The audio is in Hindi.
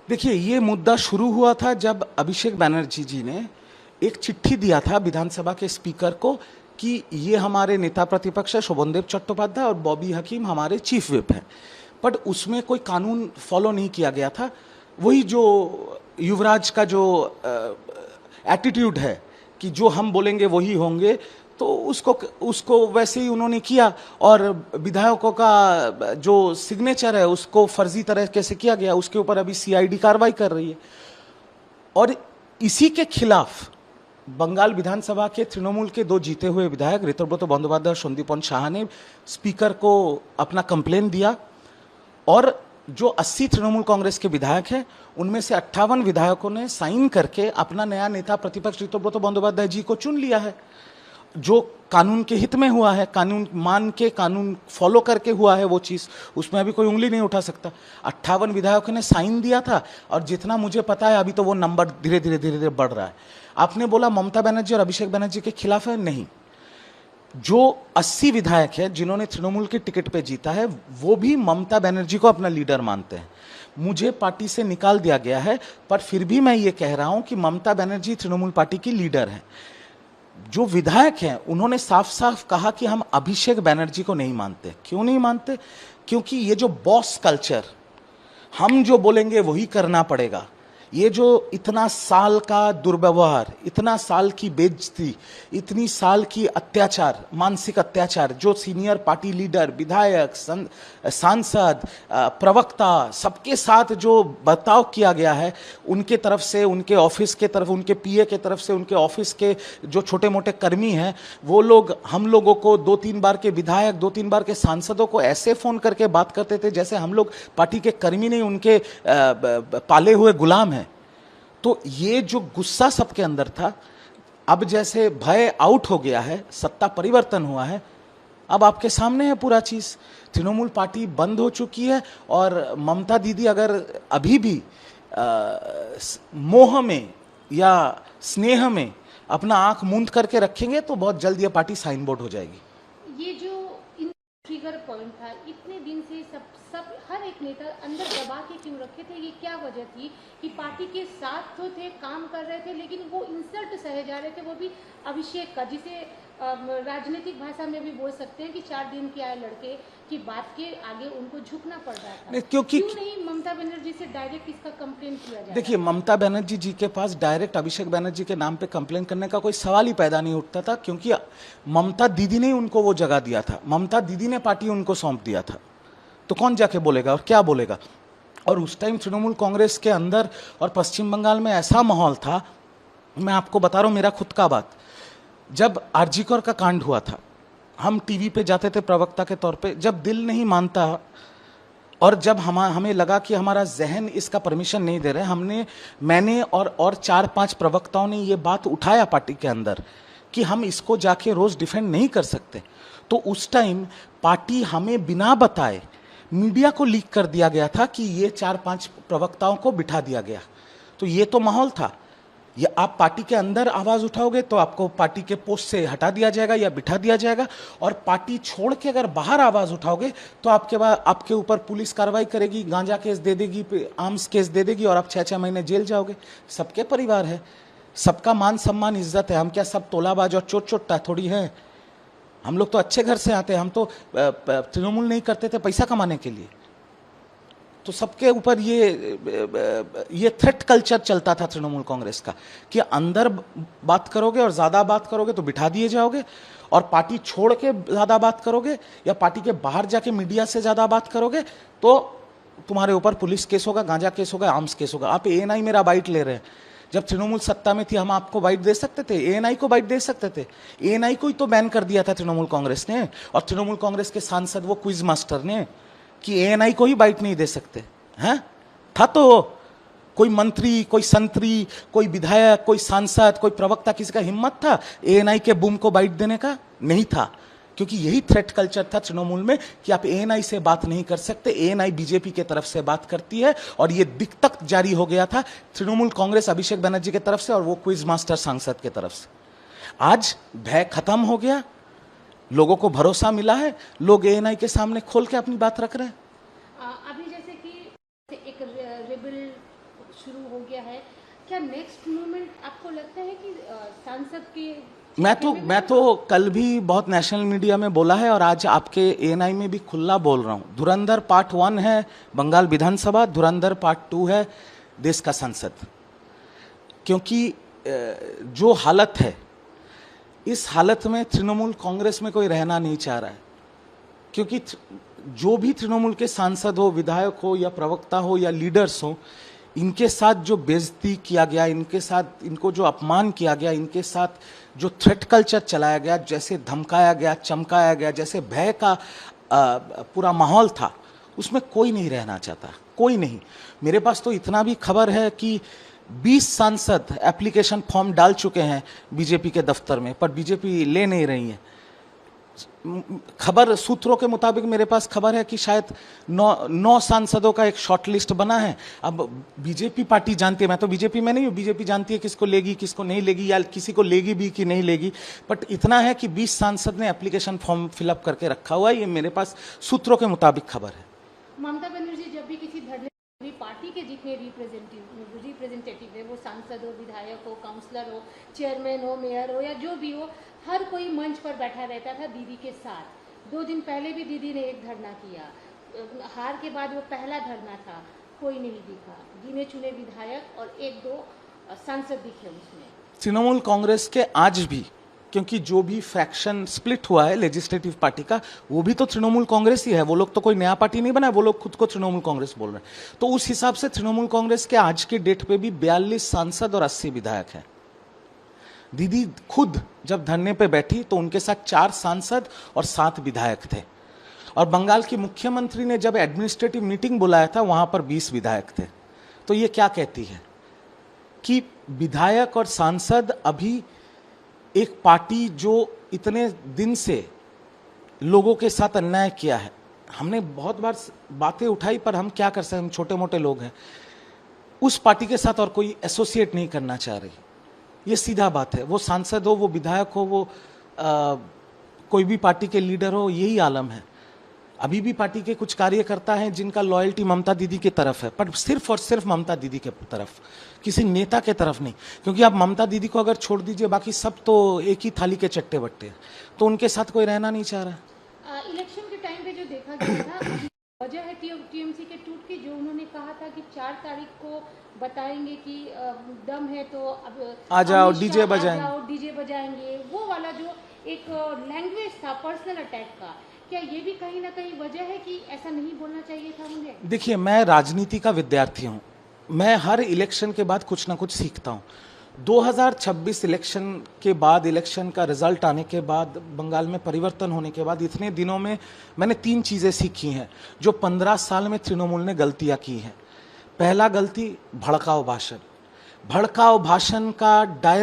देखिए, ये मुद्दा शुरू हुआ था जब अभिषेक बैनर्जी जी ने एक चिट्ठी दिया था विधानसभा के स्पीकर को कि ये हमारे नेता प्रतिपक्ष है शोभनदेव चट्टोपाध्याय और बॉबी हकीम हमारे चीफ व्हिप हैं। बट उसमें कोई कानून फॉलो नहीं किया गया था। वही जो युवराज का जो एटीट्यूड है कि जो हम बोलेंगे वही होंगे, तो उसको वैसे ही उन्होंने किया और विधायकों का जो सिग्नेचर है उसको फर्जी तरीके से किया गया। उसके ऊपर अभी सीआईडी कार्रवाई कर रही है। और इसी के खिलाफ बंगाल विधानसभा के तृणमूल के 2 जीते हुए विधायक ऋतुव्रत बंदोपाध्याय और सन्दीपन शाह ने स्पीकर को अपना कंप्लेन दिया और जो 80 तृणमूल कांग्रेस के विधायक हैं उनमें से 58 विधायकों ने साइन करके अपना नया नेता प्रतिपक्ष ऋतुव्रत बंदोपाध्याय जी को चुन लिया है। जो कानून के हित में हुआ है, कानून मान के, कानून फॉलो करके हुआ है वो चीज़, उसमें अभी कोई उंगली नहीं उठा सकता। 58 विधायकों ने साइन दिया था और जितना मुझे पता है अभी तो वो नंबर धीरे धीरे बढ़ रहा है। आपने बोला ममता बनर्जी और अभिषेक बनर्जी के खिलाफ है, नहीं। जो 80 विधायक है जिन्होंने तृणमूल के टिकट पे जीता है वो भी ममता बनर्जी को अपना लीडर मानते हैं। मुझे पार्टी से निकाल दिया गया है, पर फिर भी मैं ये कह रहा हूं कि ममता बनर्जी तृणमूल पार्टी की लीडर हैं। जो विधायक हैं उन्होंने साफ साफ कहा कि हम अभिषेक बनर्जी को नहीं मानते। क्यों नहीं मानते? क्योंकि ये जो बॉस कल्चर, हम जो बोलेंगे वही करना पड़ेगा, ये जो इतना साल का दुर्व्यवहार, इतना साल की बेइज्जती, इतनी साल की अत्याचार, मानसिक अत्याचार, जो सीनियर पार्टी लीडर, विधायक, सांसद, प्रवक्ता, सबके साथ जो बर्ताव किया गया है, उनके तरफ से, उनके ऑफिस के तरफ, उनके पीए के तरफ से, उनके ऑफिस के जो छोटे मोटे कर्मी हैं, वो लोग हम लोगों को 2-3 बार के विधायक, 2-3 बार के सांसदों को ऐसे फोन करके बात करते थे जैसे हम लोग पार्टी के कर्मी नहीं, उनके पाले हुए गुलाम हैं। तो ये जो गुस्सा सबके अंदर था, अब जैसे भय आउट हो गया है, सत्ता परिवर्तन हुआ है, अब आपके सामने है पूरा चीज। तृणमूल पार्टी बंद हो चुकी है और ममता दीदी अगर अभी भी मोह में या स्नेह में अपना आंख मूंद करके रखेंगे तो बहुत जल्द ये पार्टी साइन बोर्ड हो जाएगी। ये जो ट्रिगर पॉइंट था, इतने दिन से सब हर एक नेता अंदर दबा के क्यों रखे थे? ये क्या वजह थी कि पार्टी के साथ तो थे, काम कर रहे थे, लेकिन वो इंसल्ट सहे जा रहे थे, वो भी अभिषेक का, जिसे राजनीतिक भाषा में भी बोल सकते हैं कि 4 दिन के आए लड़के की बात के आगे उनको झुकना पड़ रहा था। क्योंकि क्यों नहीं ममता बनर्जी से डायरेक्ट इसका कंप्लेन किया जाए? देखिए, ममता बनर्जी जी के पास डायरेक्ट अभिषेक बनर्जी के नाम पे कंप्लेन करने का कोई सवाल ही पैदा नहीं उठता था, क्योंकि ममता दीदी ने उनको वो जगह दिया था, ममता दीदी ने पार्टी उनको सौंप दिया था। तो कौन जाके बोलेगा और क्या बोलेगा? और उस टाइम तृणमूल कांग्रेस के अंदर और पश्चिम बंगाल में ऐसा माहौल था, मैं आपको बता रहा हूं मेरा खुद का बात, जब आरजी कौर का कांड हुआ था, हम टीवी पे जाते थे प्रवक्ता के तौर पे, जब दिल नहीं मानता और जब हमें लगा कि हमारा जहन इसका परमिशन नहीं दे रहे, मैंने और 4-5 प्रवक्ताओं ने ये बात उठाया पार्टी के अंदर कि हम इसको जाके रोज डिफेंड नहीं कर सकते। तो उस टाइम पार्टी हमें बिना बताए मीडिया को लीक कर दिया गया था कि ये 4-5 प्रवक्ताओं को बिठा दिया गया। तो ये तो माहौल था। ये आप पार्टी के अंदर आवाज उठाओगे तो आपको पार्टी के पोस्ट से हटा दिया जाएगा या बिठा दिया जाएगा, और पार्टी छोड़ के अगर बाहर आवाज उठाओगे तो आपके ऊपर पुलिस कार्रवाई करेगी, गांजा केस दे देगी, आर्म्स केस दे देगी और आप 6-6 महीने जेल जाओगे। सबके परिवार है, सबका मान सम्मान इज्जत है। हम क्या सब तोलाबाज और चोट चोटता थोड़ी है? हम लोग तो अच्छे घर से आते हैं, हम तो तृणमूल नहीं करते थे पैसा कमाने के लिए। तो सबके ऊपर ये थ्रेट कल्चर चलता था तृणमूल कांग्रेस का कि अंदर बात करोगे और ज्यादा बात करोगे तो बिठा दिए जाओगे, और पार्टी छोड़ के ज्यादा बात करोगे या पार्टी के बाहर जाके मीडिया से ज्यादा बात करोगे तो तुम्हारे ऊपर पुलिस केस होगा, गांजा केस होगा, आर्म्स केस होगा। आप एएनआई मेरा बाइट ले रहे हैं। जब तृणमूल सत्ता में थी हम आपको बाइट दे सकते थे, एएनआई को बाइट दे सकते थे। एएनआई को ही तो बैन कर दिया था तृणमूल कांग्रेस ने, और तृणमूल कांग्रेस के सांसद वो क्विज मास्टर ने कि एएनआई को ही बाइट नहीं दे सकते हैं। था तो कोई मंत्री, कोई संतरी, कोई विधायक, कोई सांसद, कोई प्रवक्ता, किसी का हिम्मत था एएनआई के बूम को बाइट देने का? नहीं था, क्योंकि यही थ्रेट कल्चर था तृणमूल में कि आप एएनआई से बात नहीं कर सकते। एएनआई बीजेपी के तरफ से बात करती है, और ये दिक्कत जारी हो गया था तृणमूल कांग्रेस अभिषेक बनर्जी की तरफ से और वो क्विज मास्टर सांसद की तरफ से। आज भय खत्म हो गया, लोगों को भरोसा मिला है, लोग एएनआई के सामने खोल के अपनी बात रख रहे हैं। अभी जैसे कि एक रेबल शुरू हो गया है, क्या नेक्स्ट मूवमेंट आपको लगता है कि सांसद के मैं तो कल भी बहुत नेशनल मीडिया में बोला है और आज आपके एएनआई में भी खुला बोल रहा हूँ। धुरंधर पार्ट 1 है बंगाल विधानसभा, धुरंधर पार्ट 2 है देश का संसद। क्योंकि जो हालत है, इस हालत में तृणमूल कांग्रेस में कोई रहना नहीं चाह रहा है। क्योंकि जो भी तृणमूल के सांसद हो, विधायक हो या प्रवक्ता हो या लीडर्स हो, इनके साथ जो बेइज्जती किया गया, इनके साथ इनको जो अपमान किया गया, इनके साथ जो थ्रेट कल्चर चलाया गया, जैसे धमकाया गया, चमकाया गया, जैसे भय का पूरा माहौल था, उसमें कोई नहीं रहना चाहता, कोई नहीं। मेरे पास तो इतना भी खबर है कि 20 सांसद एप्लीकेशन फॉर्म डाल चुके हैं बीजेपी के दफ्तर में, पर बीजेपी ले नहीं रही है। खबर सूत्रों के मुताबिक मेरे पास खबर है कि शायद 9 सांसदों का एक शॉर्ट लिस्ट बना है। अब बीजेपी पार्टी जानती है, मैं तो बीजेपी में नहीं हूँ, बीजेपी जानती है किसको लेगी किसको नहीं लेगी, या किसी को लेगी भी कि नहीं लेगी। बट इतना है कि 20 सांसद ने एप्लीकेशन फॉर्म फिलअप करके रखा हुआ है, ये मेरे पास सूत्रों के मुताबिक खबर है। ममता बनर्जी जब भी किसी धरने पार्टी के जितने रिप्रेजेंटेटिव है, वो सांसद हो, विधायक हो, काउंसलर हो, चेयरमैन हो, मेयर हो या जो भी हो, हर कोई मंच पर बैठा रहता था दीदी के साथ। 2 दिन पहले भी दीदी ने एक धरना किया, हार के बाद वो पहला धरना था, कोई नहीं दिखा। गिने चुने विधायक और 1-2 सांसद दिखे उसमें। तृणमूल कांग्रेस के आज भी, क्योंकि जो भी फ्रैक्शन स्प्लिट हुआ है लेजिस्लेटिव पार्टी का, वो भी तो तृणमूल कांग्रेस ही है। वो लोग तो कोई नया पार्टी नहीं बना, वो लोग खुद को तृणमूल कांग्रेस बोल रहे हैं। तो उस हिसाब से तृणमूल कांग्रेस के आज के डेट पे भी 42 सांसद और 80 विधायक हैं। दीदी खुद जब धरने पे बैठी तो उनके साथ 4 सांसद और 7 विधायक थे। और बंगाल की मुख्यमंत्री ने जब एडमिनिस्ट्रेटिव मीटिंग बुलाया था, वहां पर 20 विधायक थे। तो ये क्या कहती है कि विधायक और सांसद अभी एक पार्टी जो इतने दिन से लोगों के साथ अन्याय किया है, हमने बहुत बार बातें उठाई, पर हम क्या कर सकते हैं, हम छोटे मोटे लोग हैं, उस पार्टी के साथ और कोई एसोसिएट नहीं करना चाह रही। ये सीधा बात है। वो सांसद हो, वो विधायक हो, वो कोई भी पार्टी के लीडर हो, यही आलम है। अभी भी पार्टी के कुछ कार्यकर्ता हैं जिनका लॉयल्टी ममता दीदी की तरफ है, पर सिर्फ और सिर्फ ममता दीदी के तरफ, किसी नेता के तरफ नहीं। क्योंकि आप ममता दीदी को अगर छोड़ दीजिए, बाकी सब तो एक ही थाली के चट्टे बट्टे हैं, तो उनके साथ कोई रहना नहीं चाह रहा। इलेक्शन के टाइम पे जो देखा गया था, वजह है टीएमसी के टूट की, जो उन्होंने कहा था कि 4 तारीख को बताएंगे कि दम है तो अब आ जाओ, डीजे बजाएंगे, वो वाला जो एक लैंग्वेज था पर्सनल अटैक का, क्या ये भी कहीं ना कहीं वजह है कि ऐसा नहीं बोलना चाहिए था मुझे? देखिए, मैं राजनीति का विद्यार्थी हूँ, मैं हर इलेक्शन के बाद कुछ ना कुछ सीखता हूँ। 2026 इलेक्शन के बाद, इलेक्शन का रिजल्ट आने के बाद, बंगाल में परिवर्तन होने के बाद, इतने दिनों में मैंने 3 चीज़ें सीखी हैं जो 15 साल में तृणमूल ने गलतियाँ की हैं। पहला गलती, भड़काऊ भाषण। भड़काऊ भाषण का